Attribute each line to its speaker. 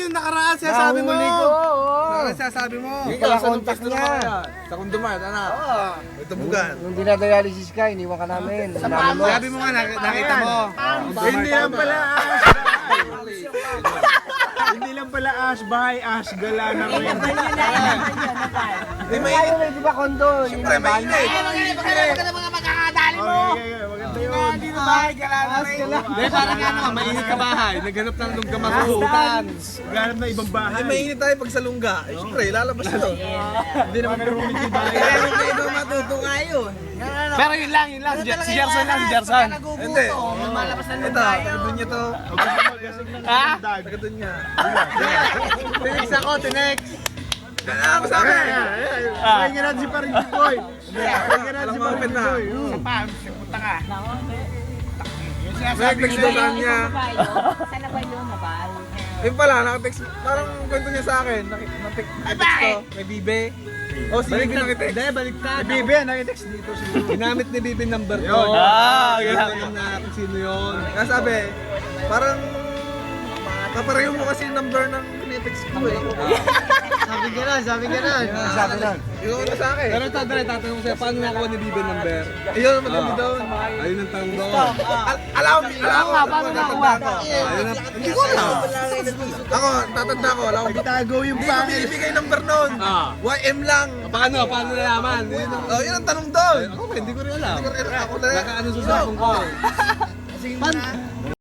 Speaker 1: yung nakaraan sinasabi mo.
Speaker 2: Nahuli ko, oo.
Speaker 1: Nakaraan sinasabi mo.
Speaker 2: Yung pala contact niya.
Speaker 1: Sa Kunduman, ano? Ito bugan.
Speaker 2: Nung dinadialysis ka, iniwan ka namin. Sabi mo.
Speaker 1: Sabi mo nga, nakita mo.
Speaker 3: Hindi lang pala hindi lang pala Ash Bahay, Ash Gala na rin.
Speaker 2: Di ba, di ba kondo?
Speaker 1: Siyempre, mainit.
Speaker 3: Maganda yun.
Speaker 1: Hindi na bahay, gala na rin. Hindi, parang ano, mainit ka bahay. Naghanap ng lungga masuutan.
Speaker 3: Ganap na ibang bahay.
Speaker 1: Ay, mainit tayo pag sa lungga. Eh, siyempre, lalabas ito.
Speaker 3: Hindi naman rumit yung bahay.
Speaker 1: Pero may ibang matutunga yun. Pero yun lang. Si Gerson lang, si Gerson. Hindi.
Speaker 4: Malabas na
Speaker 1: Ito, tagadun niya to.
Speaker 3: Ha?
Speaker 1: Tagadun niya. Tinex ako, tinex. Kaya ako sa akin.
Speaker 3: Pakinggan natin si Paring Boy. Pakinggan natin si Paring Boy.
Speaker 1: Nag-text daw sa kanya.
Speaker 4: Sana ba yun, nabal?
Speaker 1: Yun pala, nakatext. Parang kwento niya sa akin. Nakatext ko. May bibe. O, si Bibe nakitext. Hindi, baliktad.
Speaker 3: Si Bibi, nakitext dito si Bibi.
Speaker 1: Ginamit ni Bibe number ko.
Speaker 3: Yun.
Speaker 1: Ginamit na kung sino yun. Kaya sabi, parang kapareho mo kasi yung number ng kinitext ko eh.
Speaker 2: Sabi ka na. Sabi na.
Speaker 1: Ikaw na sa akin. Pero ito, Dre, tatanong ko sa'yo, paano nakuha ni Bibe number? Ayun, madami doon. Ayun ang tanong doon. Alam ko. Paano nakuha? Ayun ang, hindi ko alam. Ako, tatanda ko, alam ko.
Speaker 3: Itago yung
Speaker 1: Hindi ko
Speaker 3: pangil.
Speaker 1: binibigay number noon. YM lang. Paano nalaman? Yun ang tanong doon. Ako, hindi ko rin alam. Ako na. Nakaano sa cellphone ko.